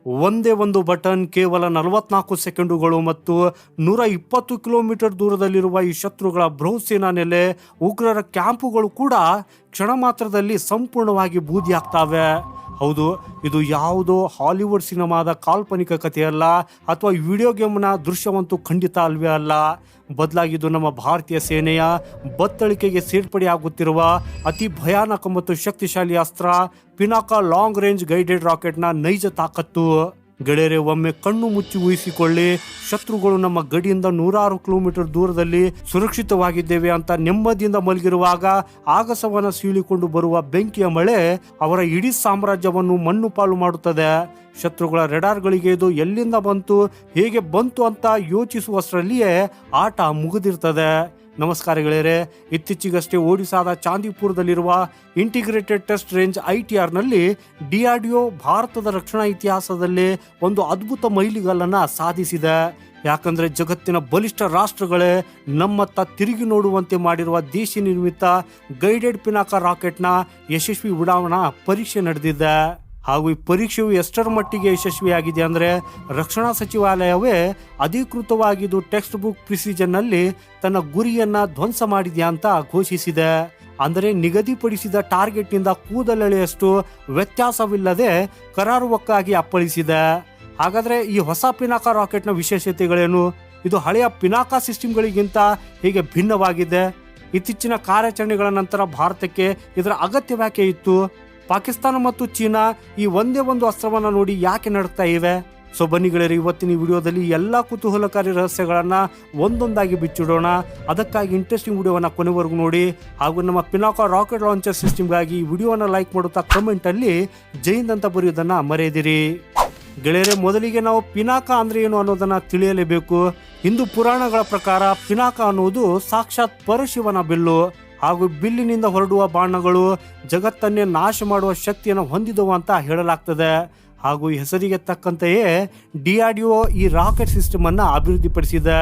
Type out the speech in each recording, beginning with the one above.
ಒಂದೇ ಒಂದು ಬಟನ್, ಕೇವಲ 44 ಸೆಕೆಂಡುಗಳು ಮತ್ತು 120 ಕಿಲೋಮೀಟರ್ ದೂರದಲ್ಲಿರುವ ಈ ಶತ್ರುಗಳ ಬೃಹತ್ ಸೇನಾ ನೆಲೆ, ಉಗ್ರರ ಕ್ಯಾಂಪುಗಳು ಕೂಡ ಕ್ಷಣ ಮಾತ್ರದಲ್ಲಿ ಸಂಪೂರ್ಣವಾಗಿ ಬೂದಿಯಾಗ್ತವೆ. ಹೌದು, ಇದು ಯಾವುದೋ ಹಾಲಿವುಡ್ ಸಿನಿಮಾದ ಕಾಲ್ಪನಿಕ ಕಥೆಯಲ್ಲ ಅಥವಾ ವಿಡಿಯೋ ಗೇಮ್ನ ದೃಶ್ಯವಂತೂ ಖಂಡಿತ ಅಲ್ವೇ ಅಲ್ಲ. ಬದಲಾಗಿದ್ದು ನಮ್ಮ ಭಾರತೀಯ ಸೇನೆಯ ಬತ್ತಳಿಕೆಗೆ ಸೇರ್ಪಡೆಯಾಗುತ್ತಿರುವ ಅತಿ ಭಯಾನಕ ಮತ್ತು ಶಕ್ತಿಶಾಲಿ ಅಸ್ತ್ರ ಪಿನಾಕ ಲಾಂಗ್ ರೇಂಜ್ ಗೈಡೆಡ್ ರಾಕೆಟ್ನ ನೈಜ ತಾಕತ್ತು. ಗೆಳೆಯರೆ, ಒಮ್ಮೆ ಕಣ್ಣು ಮುಚ್ಚಿ ಊಹಿಸಿಕೊಳ್ಳಿ, ಶತ್ರುಗಳು ನಮ್ಮ ಗಡಿಯಿಂದ 106 ಕಿಲೋಮೀಟರ್ ದೂರದಲ್ಲಿ ಸುರಕ್ಷಿತವಾಗಿದ್ದೇವೆ ಅಂತ ನೆಮ್ಮದಿಯಿಂದ ಮಲಗಿರುವಾಗ ಆಗಸವನ್ನ ಸೀಳಿಕೊಂಡು ಬರುವ ಬೆಂಕಿಯ ಮಳೆ ಅವರ ಇಡೀ ಸಾಮ್ರಾಜ್ಯವನ್ನು ಮಣ್ಣು ಪಾಲು ಮಾಡುತ್ತದೆ. ಶತ್ರುಗಳ ರೆಡಾರ್ಗಳಿಗೆ ಇದು ಎಲ್ಲಿಂದ ಬಂತು, ಹೇಗೆ ಬಂತು ಅಂತ ಯೋಚಿಸುವಷ್ಟರಲ್ಲಿಯೇ ಆಟ ಮುಗಿದಿರ್ತದೆ. ನಮಸ್ಕಾರ ಗೆಳೆಯರೆ, ಇತ್ತೀಚೆಗಷ್ಟೇ ಒಡಿಸಾದ ಚಾಂದಿಪುರದಲ್ಲಿರುವ ಇಂಟಿಗ್ರೇಟೆಡ್ ಟೆಸ್ಟ್ ರೇಂಜ್ ITRನಲ್ಲಿ DRDO ಭಾರತದ ರಕ್ಷಣಾ ಇತಿಹಾಸದಲ್ಲಿ ಒಂದು ಅದ್ಭುತ ಮೈಲಿಗಲ್ಲನ್ನು ಸಾಧಿಸಿದೆ. ಯಾಕಂದ್ರೆ ಜಗತ್ತಿನ ಬಲಿಷ್ಠ ರಾಷ್ಟ್ರಗಳೇ ನಮ್ಮತ್ತ ತಿರುಗಿ ನೋಡುವಂತೆ ಮಾಡಿರುವ ದೇಶಿ ನಿರ್ಮಿತ ಗೈಡೆಡ್ ಪಿನಾಕ ರಾಕೆಟ್ನ ಯಶಸ್ವಿ ಉಡಾವಣಾ ಪರೀಕ್ಷೆ ನಡೆದಿದೆ. ಹಾಗೂ ಈ ಪರೀಕ್ಷೆಯು ಎಷ್ಟರ ಮಟ್ಟಿಗೆ ಯಶಸ್ವಿಯಾಗಿದೆ ಅಂದರೆ, ರಕ್ಷಣಾ ಸಚಿವಾಲಯವೇ ಅಧಿಕೃತವಾಗಿದ್ದು ಟೆಕ್ಸ್ಟ್ ಬುಕ್ ಪ್ರಿಸಿಷನ್ನಲ್ಲಿ ತನ್ನ ಗುರಿಯನ್ನ ಧ್ವಂಸ ಮಾಡಿದೆ ಅಂತ ಘೋಷಿಸಿದೆ. ಅಂದರೆ ನಿಗದಿಪಡಿಸಿದ ಟಾರ್ಗೆಟ್ನಿಂದ ಕೂದಲೆಳೆಯಷ್ಟು ವ್ಯತ್ಯಾಸವಿಲ್ಲದೆ ಕರಾರುವಕ್ಕಾಗಿ ಅಪ್ಪಳಿಸಿದೆ. ಹಾಗಾದರೆ ಈ ಹೊಸ ಪಿನಾಕ ರಾಕೆಟ್ನ ವಿಶೇಷತೆಗಳೇನು? ಇದು ಹಳೆಯ ಪಿನಾಕ ಸಿಸ್ಟಮ್ಗಳಿಗಿಂತ ಹೇಗೆ ಭಿನ್ನವಾಗಿದೆ? ಇತ್ತೀಚಿನ ಕಾರ್ಯಾಚರಣೆಗಳ ನಂತರ ಭಾರತಕ್ಕೆ ಇದರ ಅಗತ್ಯವ್ಯಾಕೆ ಇತ್ತು? ಪಾಕಿಸ್ತಾನ ಮತ್ತು ಚೀನಾ ಈ ಒಂದೇ ಒಂದು ಅಸ್ತ್ರವನ್ನು ನೋಡಿ ಯಾಕೆ ನಡ್ತಾ ಇವೆ? ಸೊ ಬನ್ನಿ ಗೆಳೆಯರೆ, ಇವತ್ತಿನ ವಿಡಿಯೋದಲ್ಲಿ ಎಲ್ಲ ಕುತೂಹಲಕಾರಿ ರಹಸ್ಯಗಳನ್ನ ಒಂದೊಂದಾಗಿ ಬಿಚ್ಚಿಡೋಣ. ಅದಕ್ಕಾಗಿ ಇಂಟ್ರೆಸ್ಟಿಂಗ್ ವಿಡಿಯೋವನ್ನ ಕೊನೆವರೆಗೂ ನೋಡಿ. ಹಾಗೂ ನಮ್ಮ ಪಿನಾಕ ರಾಕೆಟ್ ಲಾಂಚರ್ ಸಿಸ್ಟಮ್ಗಾಗಿ ಈ ವಿಡಿಯೋನ ಲೈಕ್ ಮಾಡುತ್ತಾ ಕಮೆಂಟ್ ಅಲ್ಲಿ ಜೈ ಹಿಂದ್ ಅಂತ ಬರೆಯೋದನ್ನ ಮರೆಯದಿರಿ. ಗೆಳೆಯರೆ, ಮೊದಲಿಗೆ ನಾವು ಪಿನಾಕ ಅಂದ್ರೆ ಏನು ಅನ್ನೋದನ್ನ ತಿಳಿಯಲೇಬೇಕು. ಹಿಂದೂ ಪುರಾಣಗಳ ಪ್ರಕಾರ ಪಿನಾಕ ಅನ್ನುವುದು ಸಾಕ್ಷಾತ್ ಪರಶಿವನ ಬಿಲ್ಲು. ಹಾಗೂ ಬಿಲ್ಲಿನಿಂದ ಹೊರಡುವ ಬಾಣಗಳು ಜಗತ್ತನ್ನೇ ನಾಶ ಮಾಡುವ ಶಕ್ತಿಯನ್ನು ಹೊಂದಿದವು ಅಂತ ಹೇಳಲಾಗ್ತದೆ. ಹಾಗೂ ಈ ಹೆಸರಿಗೆ ತಕ್ಕಂತೆಯೇ DRDO ಈ ರಾಕೆಟ್ ಸಿಸ್ಟಮ್ ಅನ್ನ ಅಭಿವೃದ್ಧಿಪಡಿಸಿದೆ.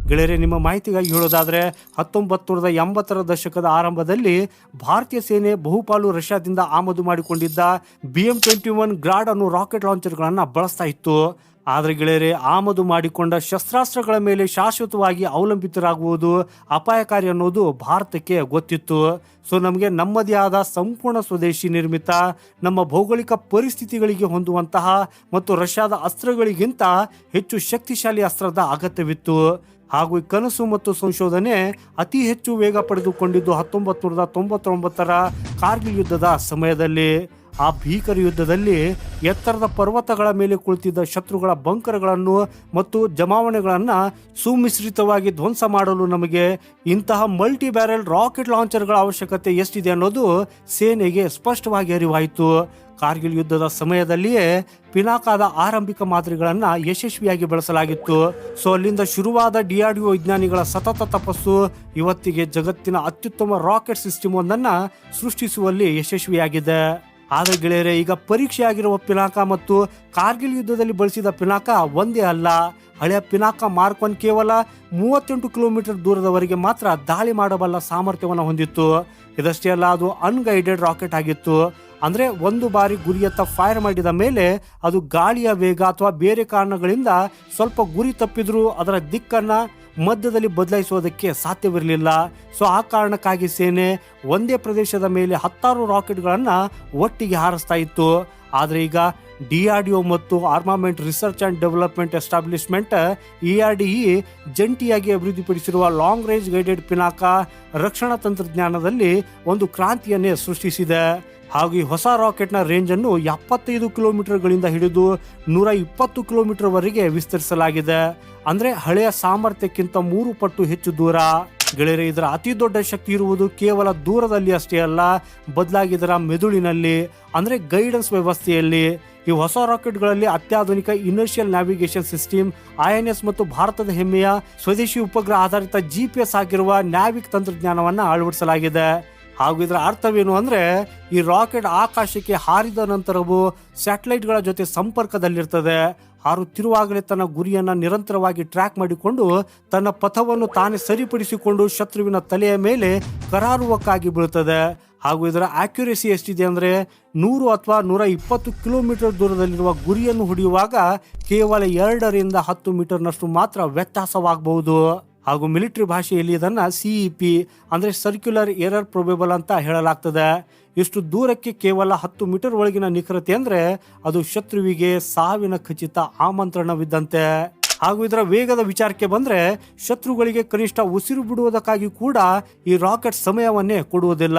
ಗೆಳೆಯರೆ, ನಿಮ್ಮ ಮಾಹಿತಿಗಾಗಿ ಹೇಳೋದಾದ್ರೆ 1980ರ ದಶಕದ ಆರಂಭದಲ್ಲಿ ಭಾರತೀಯ ಸೇನೆ ಬಹುಪಾಲು ರಷ್ಯಾದಿಂದ ಆಮದು ಮಾಡಿಕೊಂಡಿದ್ದ BM-21 ಗ್ರಾಡ್ ಅನ್ನೋ ರಾಕೆಟ್ ಲಾಂಚರ್ಗಳನ್ನು ಬಳಸ್ತಾ ಇತ್ತು. ಆದರೆ ಗೆಳೆಯರೆ, ಆಮದು ಮಾಡಿಕೊಂಡ ಶಸ್ತ್ರಾಸ್ತ್ರಗಳ ಮೇಲೆ ಶಾಶ್ವತವಾಗಿ ಅವಲಂಬಿತರಾಗುವುದು ಅಪಾಯಕಾರಿ ಅನ್ನೋದು ಭಾರತಕ್ಕೆ ಗೊತ್ತಿತ್ತು. ಸೊ ನಮಗೆ ನಮ್ಮದೇ ಆದ ಸಂಪೂರ್ಣ ಸ್ವದೇಶಿ ನಿರ್ಮಿತ, ನಮ್ಮ ಭೌಗೋಳಿಕ ಪರಿಸ್ಥಿತಿಗಳಿಗೆ ಹೊಂದುವಂತಹ ಮತ್ತು ರಷ್ಯಾದ ಅಸ್ತ್ರಗಳಿಗಿಂತ ಹೆಚ್ಚು ಶಕ್ತಿಶಾಲಿ ಅಸ್ತ್ರದ ಅಗತ್ಯವಿತ್ತು. ಹಾಗೂ ಈ ಕನಸು ಮತ್ತು ಸಂಶೋಧನೆ ಅತಿ ಹೆಚ್ಚು ವೇಗ ಪಡೆದುಕೊಂಡಿದ್ದು 1999ರ ಕಾರ್ಗಿಲ್ ಯುದ್ಧದ ಸಮಯದಲ್ಲಿ. ಆ ಭೀಕರ ಯುದ್ಧದಲ್ಲಿ ಎತ್ತರದ ಪರ್ವತಗಳ ಮೇಲೆ ಕುಳಿತಿದ್ದ ಶತ್ರುಗಳ ಬಂಕರ್ಗಳನ್ನು ಮತ್ತು ಜಮಾವಣೆಗಳನ್ನು ಸುಮಿಶ್ರಿತವಾಗಿ ಧ್ವಂಸ ಮಾಡಲು ನಮಗೆ ಇಂತಹ ಮಲ್ಟಿ ಬ್ಯಾರೆಲ್ ರಾಕೆಟ್ ಲಾಂಚರ್ಗಳ ಅವಶ್ಯಕತೆ ಎಷ್ಟಿದೆ ಅನ್ನೋದು ಸೇನೆಗೆ ಸ್ಪಷ್ಟವಾಗಿ ಅರಿವಾಯಿತು. ಕಾರ್ಗಿಲ್ ಯುದ್ಧದ ಸಮಯದಲ್ಲಿಯೇ ಪಿನಾಕದ ಆರಂಭಿಕ ಮಾದರಿಗಳನ್ನು ಯಶಸ್ವಿಯಾಗಿ ಬಳಸಲಾಗಿತ್ತು. ಸೊ ಅಲ್ಲಿಂದ ಶುರುವಾದ DRDO ವಿಜ್ಞಾನಿಗಳ ಸತತ ತಪಸ್ಸು ಇವತ್ತಿಗೆ ಜಗತ್ತಿನ ಅತ್ಯುತ್ತಮ ರಾಕೆಟ್ ಸಿಸ್ಟಮ್ ಒಂದನ್ನು ಸೃಷ್ಟಿಸುವಲ್ಲಿ ಯಶಸ್ವಿಯಾಗಿದೆ. ಆದರೆ ಗೆಳೆಯರೆ, ಈಗ ಪರೀಕ್ಷೆ ಆಗಿರುವ ಪಿನಾಕ ಮತ್ತು ಕಾರ್ಗಿಲ್ ಯುದ್ಧದಲ್ಲಿ ಬಳಸಿದ ಪಿನಾಕ ಒಂದೇ ಅಲ್ಲ. ಹಳೆಯ ಪಿನಾಕ ಮಾರ್ಕ್ 1 ಕೇವಲ 38 ಕಿಲೋಮೀಟರ್ ದೂರದವರೆಗೆ ಮಾತ್ರ ದಾಳಿ ಮಾಡಬಲ್ಲ ಸಾಮರ್ಥ್ಯವನ್ನು ಹೊಂದಿತ್ತು. ಇದಷ್ಟೇ ಅಲ್ಲ, ಅದು ಅನ್ಗೈಡೆಡ್ ರಾಕೆಟ್ ಆಗಿತ್ತು. ಅಂದರೆ ಒಂದು ಬಾರಿ ಗುರಿಯತ್ತ ಫೈರ್ ಮಾಡಿದ ಮೇಲೆ ಅದು ಗಾಳಿಯ ವೇಗ ಅಥವಾ ಬೇರೆ ಕಾರಣಗಳಿಂದ ಸ್ವಲ್ಪ ಗುರಿ ತಪ್ಪಿದ್ರೂ ಅದರ ದಿಕ್ಕನ್ನು ಮಧ್ಯದಲ್ಲಿ ಬದಲಾಯಿಸುವುದಕ್ಕೆ ಸಾಧ್ಯವಿರಲಿಲ್ಲ. ಸೊ ಆ ಕಾರಣಕ್ಕಾಗಿ ಸೇನೆ ಒಂದೇ ಪ್ರದೇಶದ ಮೇಲೆ 10 ರಾಕೆಟ್ಗಳನ್ನು ಒಟ್ಟಿಗೆ ಹಾರಿಸ್ತಾ ಇತ್ತು. ಆದರೆ ಈಗ DRDO ಮತ್ತು armament research and development establishment ERDE ಜಂಟಿಯಾಗಿ ಅಭಿವೃದ್ಧಿಪಡಿಸಿರುವ ಲಾಂಗ್ ರೇಂಜ್ ಗೈಡೆಡ್ ಪಿನಾಕ ರಕ್ಷಣಾ ತಂತ್ರಜ್ಞಾನದಲ್ಲಿ ಒಂದು ಕ್ರಾಂತಿಯನ್ನೇ ಸೃಷ್ಟಿಸಿದೆ. ಹಾಗೂ ಈ ಹೊಸ ರಾಕೆಟ್ನ ರೇಂಜನ್ನು 75 ಕಿಲೋಮೀಟರ್ಗಳಿಂದ ಹಿಡಿದು 120 ಕಿಲೋಮೀಟರ್ವರೆಗೆ ವಿಸ್ತರಿಸಲಾಗಿದೆ. ಅಂದರೆ ಹಳೆಯ ಸಾಮರ್ಥ್ಯಕ್ಕಿಂತ 3 ಪಟ್ಟು ಹೆಚ್ಚು ದೂರ. ಗೆಳೆಯರೆ, ಇದರ ಅತಿ ದೊಡ್ಡ ಶಕ್ತಿ ಇರುವುದು ಕೇವಲ ದೂರದಲ್ಲಿ ಅಷ್ಟೇ ಅಲ್ಲ, ಬದಲಾಗಿ ಇದರ ಮೆದುಳಿನಲ್ಲಿ, ಅಂದರೆ ಗೈಡೆನ್ಸ್ ವ್ಯವಸ್ಥೆಯಲ್ಲಿ. ಈ ಹೊಸ ರಾಕೆಟ್ಗಳಲ್ಲಿ ಅತ್ಯಾಧುನಿಕ ಇನರ್ಷಿಯಲ್ ನ್ಯಾವಿಗೇಷನ್ ಸಿಸ್ಟಮ್ INS ಮತ್ತು ಭಾರತದ ಹೆಮ್ಮೆಯ ಸ್ವದೇಶಿ ಉಪಗ್ರಹ ಆಧಾರಿತ GPS ಆಗಿರುವ ನ್ಯಾವಿಕ್ ತಂತ್ರಜ್ಞಾನವನ್ನು ಅಳವಡಿಸಲಾಗಿದೆ. ಹಾಗೂ ಇದರ ಅರ್ಥವೇನು ಅಂದರೆ, ಈ ರಾಕೆಟ್ ಆಕಾಶಕ್ಕೆ ಹಾರಿದ ನಂತರವೂ ಸ್ಯಾಟಲೈಟ್ಗಳ ಜೊತೆ ಸಂಪರ್ಕದಲ್ಲಿರ್ತದೆ. ಹಾರುತ್ತಿರುವಾಗಲೇ ತನ್ನ ಗುರಿಯನ್ನು ನಿರಂತರವಾಗಿ ಟ್ರ್ಯಾಕ್ ಮಾಡಿಕೊಂಡು ತನ್ನ ಪಥವನ್ನು ತಾನೇ ಸರಿಪಡಿಸಿಕೊಂಡು ಶತ್ರುವಿನ ತಲೆಯ ಮೇಲೆ ಕರಾರುವಕ್ಕಾಗಿ ಬೀಳುತ್ತದೆ. ಹಾಗೂ ಇದರ ಆಕ್ಯುರೇಸಿ ಎಷ್ಟಿದೆ ಅಂದರೆ 100 ಅಥವಾ 120 ಕಿಲೋಮೀಟರ್ ದೂರದಲ್ಲಿರುವ ಗುರಿಯನ್ನು ಹೊಡೆಯುವಾಗ ಕೇವಲ 2ರಿಂದ 10 ಮೀಟರ್ನಷ್ಟು ಮಾತ್ರ ವ್ಯತ್ಯಾಸವಾಗಬಹುದು. ಹಾಗೂ ಮಿಲಿಟರಿ ಭಾಷೆಯಲ್ಲಿ ಇದನ್ನ CEP ಅಂದ್ರೆ ಸರ್ಕ್ಯುಲರ್ ಎರರ್ ಪ್ರೊಬೇಬಲ್ ಅಂತ ಹೇಳಲಾಗ್ತದೆ. ಇಷ್ಟು ದೂರಕ್ಕೆ ಕೇವಲ 10 ಮೀಟರ್ ಒಳಗಿನ ನಿಖರತೆ ಅಂದ್ರೆ ಅದು ಶತ್ರುವಿಗೆ ಸಾವಿನ ಖಚಿತ ಆಮಂತ್ರಣವಿದ್ದಂತೆ. ಹಾಗೂ ಇದರ ವೇಗದ ವಿಚಾರಕ್ಕೆ ಬಂದ್ರೆ ಶತ್ರುಗಳಿಗೆ ಕನಿಷ್ಠ ಉಸಿರು ಬಿಡುವುದಕ್ಕಾಗಿ ಕೂಡ ಈ ರಾಕೆಟ್ ಸಮಯವನ್ನೇ ಕೊಡುವುದಿಲ್ಲ.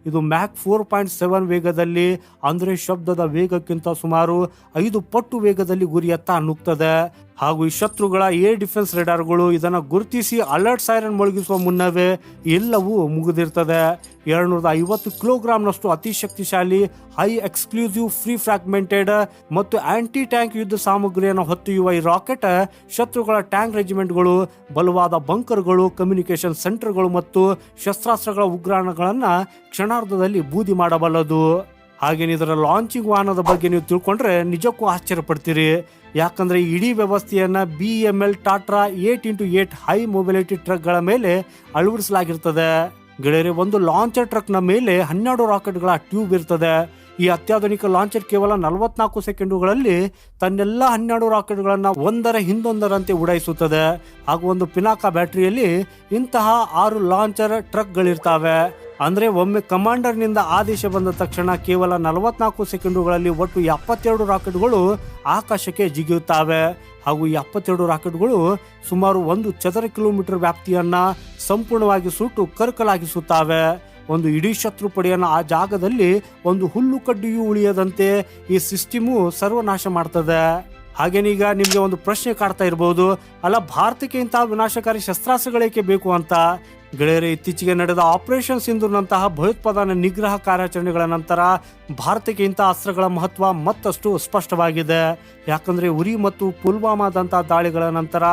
ಇದು ಮ್ಯಾಕ್ 4.7 ವೇಗದಲ್ಲಿ ಅಂದ್ರೆ ಶಬ್ದದ ವೇಗಕ್ಕಿಂತ ಸುಮಾರು 5 ಪಟ್ಟು ವೇಗದಲ್ಲಿ ಗುರಿಯತ್ತ ನುಗ್ತದೆ. ಹಾಗೂ ಈ ಶತ್ರುಗಳ ಏರ್ ಡಿಫೆನ್ಸ್ ರೇಡಾರ್ಗಳು ಇದನ್ನ ಗುರುತಿಸಿ ಅಲರ್ಟ್ ಸೈರನ್ ಮೊಳಗಿಸುವ ಮುನ್ನವೇ ಎಲ್ಲವೂ ಮುಗಿದಿರ್ತದೆ. 250 ಕಿಲೋಗ್ರಾಂನಷ್ಟು ಅತಿ ಶಕ್ತಿಶಾಲಿ ಹೈ ಎಕ್ಸ್ಕ್ಲೂಸಿವ್ ಫ್ರೀ ಫ್ರಾಗ್ಮೆಂಟೆಡ್ ಮತ್ತು ಆಂಟಿ ಟ್ಯಾಂಕ್ ಯುದ್ಧ ಸಾಮಗ್ರಿಯನ್ನು ಹೊತ್ತೊಯ್ಯುವ ಈ ರಾಕೆಟ್ ಶತ್ರುಗಳ ಟ್ಯಾಂಕ್ ರೆಜಿಮೆಂಟ್ಗಳು, ಬಲವಾದ ಬಂಕರ್ಗಳು, ಕಮ್ಯುನಿಕೇಶನ್ ಸೆಂಟರ್ಗಳು ಮತ್ತು ಶಸ್ತ್ರಾಸ್ತ್ರಗಳ ಉಗ್ರಾಣಗಳನ್ನ ಕ್ಷಣಾರ್ಧದಲ್ಲಿ ಬೂದಿ ಮಾಡಬಲ್ಲದು. ಹಾಗೇನೆ ಇದರ ಲಾಂಚಿಂಗ್ ವಾಹನದ ಬಗ್ಗೆ ನೀವು ತಿಳ್ಕೊಂಡ್ರೆ ನಿಜಕ್ಕೂ ಆಶ್ಚರ್ಯ ಪಡ್ತೀರಿ. ಯಾಕಂದ್ರೆ ಇಡೀ ವ್ಯವಸ್ಥೆಯನ್ನ BML ಟಾಟ್ರಾ 8x8 ಹೈ ಮೊಬಿಲಿಟಿ ಟ್ರಕ್ಗಳ ಮೇಲೆ ಅಳವಡಿಸಲಾಗಿರ್ತದೆ. ಗೆಳೆಯರೆ, ಒಂದು ಲಾಂಚರ್ ಟ್ರಕ್ ನ ಮೇಲೆ 12 ರಾಕೆಟ್ಗಳ ಟ್ಯೂಬ್ ಇರ್ತದೆ. ಈ ಅತ್ಯಾಧುನಿಕ ಲಾಂಚರ್ ಕೇವಲ 44 ಸೆಕೆಂಡುಗಳಲ್ಲಿ ತನ್ನೆಲ್ಲ 12 ರಾಕೆಟ್ಗಳನ್ನ ಒಂದರ ಹಿಂದೊಂದರಂತೆ ಉಡಾಯಿಸುತ್ತದೆ. ಹಾಗೂ ಒಂದು ಪಿನಾಕ ಬ್ಯಾಟರಿಯಲ್ಲಿ ಇಂತಹ 6 ಲಾಂಚರ್ ಟ್ರಕ್ಗಳಿರ್ತಾವೆ. ಅಂದ್ರೆ ಒಮ್ಮೆ ಕಮಾಂಡರ್ ನಿಂದ ಆದೇಶ ಬಂದ ತಕ್ಷಣ ಕೇವಲ 44 ಸೆಕೆಂಡುಗಳಲ್ಲಿ ಒಟ್ಟು 72 ರಾಕೆಟ್ಗಳು ಆಕಾಶಕ್ಕೆ ಜಿಗಿಯುತ್ತವೆ. ಹಾಗೂ ಈ 72 ರಾಕೆಟ್ಗಳು ಸುಮಾರು 1 ಚದರ ಕಿಲೋಮೀಟರ್ ವ್ಯಾಪ್ತಿಯನ್ನ ಸಂಪೂರ್ಣವಾಗಿ ಸುಟ್ಟು ಕರಕಲಾಗಿಸುತ್ತವೆ. ಒಂದು ಇಡೀ ಶತ್ರು ಪಡೆಯನ್ನ ಆ ಜಾಗದಲ್ಲಿ ಒಂದು ಹುಲ್ಲು ಕಡ್ಡಿಯೂ ಉಳಿಯದಂತೆ ಈ ಸಿಸ್ಟಮು ಸರ್ವನಾಶ ಮಾಡ್ತದೆ. ಹಾಗೇನೀಗ ನಿಮ್ಗೆ ಒಂದು ಪ್ರಶ್ನೆ ಕಾಡ್ತಾ ಇರಬಹುದು, ಅಲ್ಲ ಭಾರತಕ್ಕೆ ಇಂತಹ ವಿನಾಶಕಾರಿ ಶಸ್ತ್ರಾಸ್ತ್ರಗಳೇಕೆ ಬೇಕು ಅಂತ. ಗೆಳೆಯರೆ, ಇತ್ತೀಚೆಗೆ ನಡೆದ ಆಪರೇಷನ್ ಸಿಂಧೂರ್ನಂತಹ ಭಯೋತ್ಪಾದನೆ ನಿಗ್ರಹ ಕಾರ್ಯಾಚರಣೆಗಳ ನಂತರ ಭಾರತಕ್ಕೆ ಇಂತಹ ಅಸ್ತ್ರಗಳ ಮಹತ್ವ ಮತ್ತಷ್ಟು ಸ್ಪಷ್ಟವಾಗಿದೆ. ಯಾಕಂದ್ರೆ ಉರಿ ಮತ್ತು ಪುಲ್ವಾಮಾದಂತಹ ದಾಳಿಗಳ ನಂತರ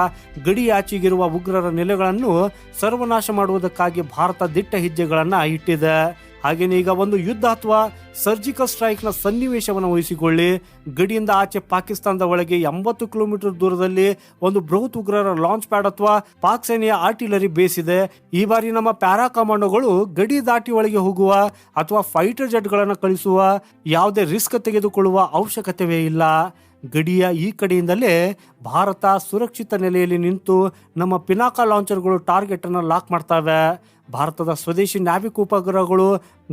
ಗಡಿಯಾಚೆಗಿರುವ ಉಗ್ರರ ನೆಲೆಗಳನ್ನು ಸರ್ವನಾಶ ಮಾಡುವುದಕ್ಕಾಗಿ ಭಾರತ ದಿಟ್ಟ ಹೆಜ್ಜೆಗಳನ್ನ ಇಟ್ಟಿದೆ. ಹಾಗೇನೆ ಈಗ ಒಂದು ಯುದ್ಧ ಅಥವಾ ಸರ್ಜಿಕಲ್ ಸ್ಟ್ರೈಕ್ ನ ಸನ್ನಿವೇಶವನ್ನು ವಹಿಸಿಕೊಳ್ಳಿ. ಗಡಿಯಿಂದ ಆಚೆ ಪಾಕಿಸ್ತಾನದ ಒಳಗೆ 80 ಕಿಲೋಮೀಟರ್ ದೂರದಲ್ಲಿ ಒಂದು ಬೃಹತ್ ಉಗ್ರರ ಲಾಂಚ್ ಪ್ಯಾಡ್ ಅಥವಾ ಪಾಕ್ ಸೇನೆಯ ಆರ್ಟಿಲರಿ ಬೇಸ್ ಇದೆ. ಈ ಬಾರಿ ನಮ್ಮ ಪ್ಯಾರಾ ಕಮಾಂಡೋಗಳು ಗಡಿ ದಾಟಿ ಒಳಗೆ ಹೋಗುವ ಅಥವಾ ಫೈಟರ್ ಜೆಟ್ ಗಳನ್ನು ಕಳಿಸುವ ಯಾವುದೇ ರಿಸ್ಕ್ ತೆಗೆದುಕೊಳ್ಳುವ ಅವಶ್ಯಕತೆವೇ ಇಲ್ಲ. ಗಡಿಯ ಈ ಕಡೆಯಿಂದಲೇ ಭಾರತ ಸುರಕ್ಷಿತ ನೆಲೆಯಲ್ಲಿ ನಿಂತು ನಮ್ಮ ಪಿನಾಕ ಲಾಂಚರ್ಗಳು ಟಾರ್ಗೆಟ್ ಅನ್ನು ಲಾಕ್ ಮಾಡ್ತವೆ. ಭಾರತದ ಸ್ವದೇಶಿ ನ್ಯಾವಿಕ್ ಉಪಗ್ರಹಗಳು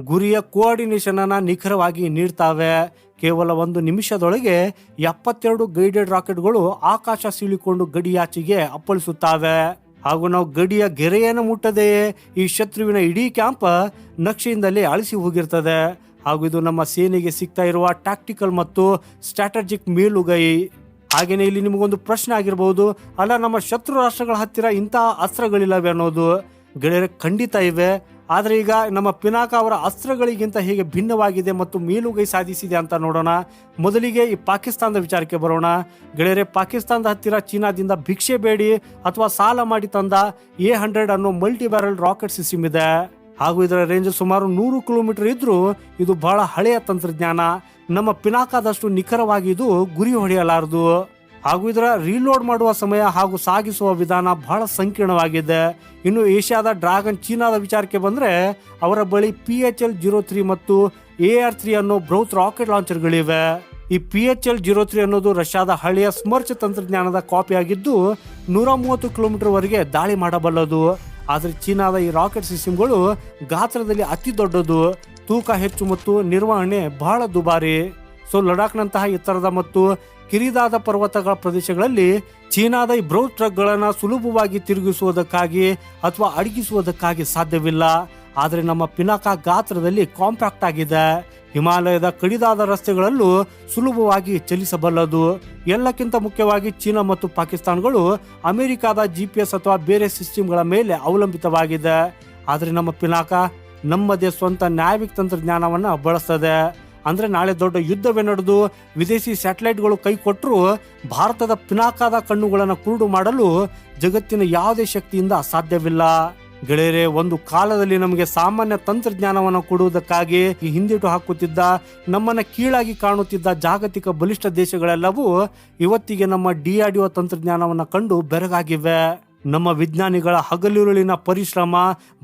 ಗುರಿಯ ಕೋಆರ್ಡಿನೇಷನ್ ಅನ್ನ ನಿಖರವಾಗಿ ನೀಡ್ತವೆ. ಕೇವಲ 1 ನಿಮಿಷದೊಳಗೆ 72 ಗೈಡೆಡ್ ರಾಕೆಟ್ಗಳು ಆಕಾಶ ಸೀಳಿಕೊಂಡು ಗಡಿಯಾಚೆಗೆ ಅಪ್ಪಳಿಸುತ್ತವೆ. ಹಾಗೂ ನಾವು ಗಡಿಯ ಗೆರೆಯನ್ನು ಮುಟ್ಟದೆಯೇ ಈ ಶತ್ರುವಿನ ಇಡೀ ಕ್ಯಾಂಪ್ ನಕ್ಷೆಯಿಂದಲೇ ಅಳಿಸಿ ಹೋಗಿರ್ತದೆ. ಹಾಗೂ ಇದು ನಮ್ಮ ಸೇನೆಗೆ ಸಿಗ್ತಾ ಇರುವ ಟ್ಯಾಕ್ಟಿಕಲ್ ಮತ್ತು ಸ್ಟ್ರಾಟಜಿಕ್ ಮೇಲುಗೈ. ಹಾಗೇನೆ ಇಲ್ಲಿ ನಿಮಗೊಂದು ಪ್ರಶ್ನೆ ಆಗಿರಬಹುದು, ಅಲ್ಲ ನಮ್ಮ ಶತ್ರು ರಾಷ್ಟ್ರಗಳ ಹತ್ತಿರ ಇಂತಹ ಅಸ್ತ್ರಗಳಿಲ್ಲವೆ ಅನ್ನೋದು. ಗೆಳೆಯರೆ, ಖಂಡಿತ ಇವೆ. ಆದರೆ ಈಗ ನಮ್ಮ ಪಿನಾಕ ಅವರ ಅಸ್ತ್ರಗಳಿಗಿಂತ ಹೇಗೆ ಭಿನ್ನವಾಗಿದೆ ಮತ್ತು ಮೇಲುಗೈ ಸಾಧಿಸಿದೆ ಅಂತ ನೋಡೋಣ. ಮೊದಲಿಗೆ ಈ ಪಾಕಿಸ್ತಾನದ ವಿಚಾರಕ್ಕೆ ಬರೋಣ. ಗೆಳೆಯರೆ, ಪಾಕಿಸ್ತಾನದ ಹತ್ತಿರ ಚೀನಾದಿಂದ ಭಿಕ್ಷೆ ಬೇಡಿ ಅಥವಾ ಸಾಲ ಮಾಡಿ ತಂದ A100 ಅನ್ನೋ ಮಲ್ಟಿ ಬ್ಯಾರಲ್ ರಾಕೆಟ್ ಸಿಸ್ಟಮ್ ಇದೆ. ಹಾಗೂ ಇದರ ರೇಂಜ್ ಸುಮಾರು 100 ಕಿಲೋಮೀಟರ್ ಇದ್ರೂ ಇದು ಬಹಳ ಹಳೆಯ ತಂತ್ರಜ್ಞಾನ. ನಮ್ಮ ಪಿನಾಕದಷ್ಟು ನಿಖರವಾಗಿ ಇದು ಗುರಿ ಹೊಡೆಯಲಾರದು. ಹಾಗೂ ಇದರ ರೀಲೋಡ್ ಮಾಡುವ ಸಮಯ ಹಾಗೂ ಸಾಗಿಸುವ ವಿಧಾನ ಬಹಳ ಸಂಕೀರ್ಣವಾಗಿದೆ. ಇನ್ನು ಏಷ್ಯಾದ ಡ್ರ್ಯಾಗನ್ ಚೀನಾದ ವಿಚಾರಕ್ಕೆ ಬಂದ್ರೆ ಅವರ ಬಳಿ PHL-03 ಮತ್ತು AR-3 ಅನ್ನೋ ಬೃಹತ್ ರಾಕೆಟ್ ಲಾಂಚರ್ಗಳಿವೆ. ಈ PHL-03 ಅನ್ನೋದು ರಷ್ಯಾದ ಹಳೆಯ ಸ್ಮರ್ಚ್ ತಂತ್ರಜ್ಞಾನದ ಕಾಪಿ ಆಗಿದ್ದು 130 ಕಿಲೋಮೀಟರ್ ವರೆಗೆ ದಾಳಿ ಮಾಡಬಲ್ಲದು. ಆದರೆ ಚೀನಾದ ಈ ರಾಕೆಟ್ ಸಿಸ್ಟಮ್ಗಳು ಗಾತ್ರದಲ್ಲಿ ಅತಿ ದೊಡ್ಡದು, ತೂಕ ಹೆಚ್ಚು ಮತ್ತು ನಿರ್ವಹಣೆ ಬಹಳ ದುಬಾರಿ. ಲಡಾಖ್ನಂತಹ ಎತ್ತರದ ಮತ್ತು ಕಿರಿದಾದ ಪರ್ವತಗಳ ಪ್ರದೇಶಗಳಲ್ಲಿ ಚೀನಾದ ಈ ಬೃಹತ್ ಟ್ರಕ್ಗಳನ್ನು ಸುಲಭವಾಗಿ ತಿರುಗಿಸುವುದಕ್ಕಾಗಿ ಅಥವಾ ಅಡಗಿಸುವುದಕ್ಕಾಗಿ ಸಾಧ್ಯವಿಲ್ಲ. ಆದರೆ ನಮ್ಮ ಪಿನಾಕ ಗಾತ್ರದಲ್ಲಿ ಕಾಂಪ್ಯಾಕ್ಟ್ ಆಗಿದೆ. ಹಿಮಾಲಯದ ಕಡಿದಾದ ರಸ್ತೆಗಳಲ್ಲೂ ಸುಲಭವಾಗಿ ಚಲಿಸಬಲ್ಲದು. ಎಲ್ಲಕ್ಕಿಂತ ಮುಖ್ಯವಾಗಿ ಚೀನಾ ಮತ್ತು ಪಾಕಿಸ್ತಾನಗಳು ಅಮೆರಿಕಾದ GPS ಅಥವಾ ಬೇರೆ ಸಿಸ್ಟಮ್ಗಳ ಮೇಲೆ ಅವಲಂಬಿತವಾಗಿದೆ. ಆದರೆ ನಮ್ಮ ಪಿನಾಕ ನಮ್ಮದೇ ಸ್ವಂತ ನ್ಯಾವಿಕ್ ತಂತ್ರಜ್ಞಾನವನ್ನ ಬಳಸ್ತದೆ. ಅಂದ್ರೆ ನಾಳೆ ದೊಡ್ಡ ಯುದ್ಧವೇ ನಡೆದು ವಿದೇಶಿ ಸ್ಯಾಟಲೈಟ್ಗಳು ಕೈ ಕೊಟ್ಟರು ಭಾರತದ ಪಿನಾಕದ ಕಣ್ಣುಗಳನ್ನು ಕುರುಡು ಮಾಡಲು ಜಗತ್ತಿನ ಯಾವುದೇ ಶಕ್ತಿಯಿಂದ ಸಾಧ್ಯವಿಲ್ಲ. ಗೆಳೆಯರೆ, ಒಂದು ಕಾಲದಲ್ಲಿ ನಮಗೆ ಸಾಮಾನ್ಯ ತಂತ್ರಜ್ಞಾನವನ್ನು ಕೊಡುವುದಕ್ಕಾಗಿ ಹಿಂದಿಟ್ಟು ಹಾಕುತ್ತಿದ್ದ, ನಮ್ಮನ್ನ ಕೀಳಾಗಿ ಕಾಣುತ್ತಿದ್ದ ಜಾಗತಿಕ ಬಲಿಷ್ಠ ದೇಶಗಳೆಲ್ಲವೂ ಇವತ್ತಿಗೆ ನಮ್ಮ DRDO ತಂತ್ರಜ್ಞಾನವನ್ನು ಕಂಡು ಬೆರಗಾಗಿವೆ. ನಮ್ಮ ವಿಜ್ಞಾನಿಗಳ ಹಗಲಿರುಳಿನ ಪರಿಶ್ರಮ,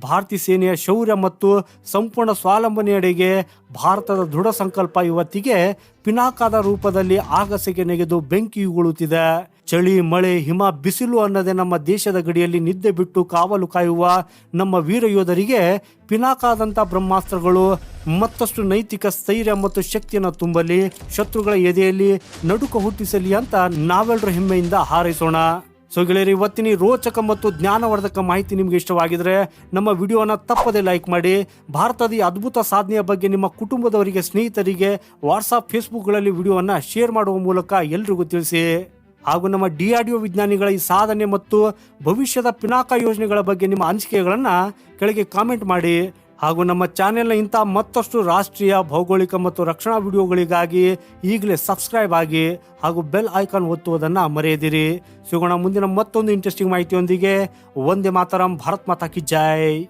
ಭಾರತೀಯ ಸೇನೆಯ ಶೌರ್ಯ ಮತ್ತು ಸಂಪೂರ್ಣ ಸ್ವಾವಲಂಬನೆಯೆಡೆಗೆ ಭಾರತದ ದೃಢ ಸಂಕಲ್ಪ ಇವತ್ತಿಗೆ ಪಿನಾಕದ ರೂಪದಲ್ಲಿ ಆಗಸೆಗೆ ನೆಗೆದು ಬೆಂಕಿಯುಗುಳುತ್ತಿದೆ. ಚಳಿ, ಮಳೆ, ಹಿಮ, ಬಿಸಿಲು ಅನ್ನದೆ ನಮ್ಮ ದೇಶದ ಗಡಿಯಲ್ಲಿ ನಿದ್ದೆ ಬಿಟ್ಟು ಕಾವಲು ಕಾಯುವ ನಮ್ಮ ವೀರ ಯೋಧರಿಗೆ ಪಿನಾಕದಂಥ ಬ್ರಹ್ಮಾಸ್ತ್ರಗಳು ಮತ್ತಷ್ಟು ನೈತಿಕ ಸ್ಥೈರ್ಯ ಮತ್ತು ಶಕ್ತಿಯನ್ನು ತುಂಬಲಿ, ಶತ್ರುಗಳ ಎದೆಯಲ್ಲಿ ನಡುಕ ಹುಟ್ಟಿಸಲಿ ಅಂತ ನಾವೆಲ್ಲರೂ ಹೆಮ್ಮೆಯಿಂದ ಹಾರೈಸೋಣ. ಸೊ ಗೆಳೆಯರಿ, ಇವತ್ತಿನ ರೋಚಕ ಮತ್ತು ಜ್ಞಾನವರ್ಧಕ ಮಾಹಿತಿ ನಿಮ್ಗೆ ಇಷ್ಟವಾಗಿದ್ರೆ ನಮ್ಮ ವಿಡಿಯೋನ ತಪ್ಪದೆ ಲೈಕ್ ಮಾಡಿ. ಭಾರತದ ಈ ಅದ್ಭುತ ಸಾಧನೆಯ ಬಗ್ಗೆ ನಿಮ್ಮ ಕುಟುಂಬದವರಿಗೆ, ಸ್ನೇಹಿತರಿಗೆ ವಾಟ್ಸಾಪ್, ಫೇಸ್ಬುಕ್ಗಳಲ್ಲಿ ವಿಡಿಯೋವನ್ನು ಶೇರ್ ಮಾಡುವ ಮೂಲಕ ಎಲ್ರಿಗೂ ತಿಳಿಸಿ. ಹಾಗೂ ನಮ್ಮ DRDO ವಿಜ್ಞಾನಿಗಳ ಈ ಸಾಧನೆ ಮತ್ತು ಭವಿಷ್ಯದ ಪಿನಾಕ ಯೋಜನೆಗಳ ಬಗ್ಗೆ ನಿಮ್ಮ ಅನಿಸಿಕೆಗಳನ್ನು ಕೆಳಗೆ ಕಾಮೆಂಟ್ ಮಾಡಿ. ಹಾಗೂ ನಮ್ಮ ಚಾನೆಲ್ನ ಇಂಥ ಮತ್ತಷ್ಟು ರಾಷ್ಟ್ರೀಯ, ಭೌಗೋಳಿಕ ಮತ್ತು ರಕ್ಷಣಾ ವಿಡಿಯೋಗಳಿಗಾಗಿ ಈಗಲೇ ಸಬ್ಸ್ಕ್ರೈಬ್ ಆಗಿ ಹಾಗೂ ಬೆಲ್ ಐಕಾನ್ ಒತ್ತುವುದನ್ನು ಮರೆಯದಿರಿ. ಸಿಗೋಣ ಮುಂದಿನ ಮತ್ತೊಂದು ಇಂಟ್ರೆಸ್ಟಿಂಗ್ ಮಾಹಿತಿಯೊಂದಿಗೆ. ವಂದೇ ಮಾತರಂ. ಭಾರತ್ ಮಾತಾ ಕಿ ಜೈ.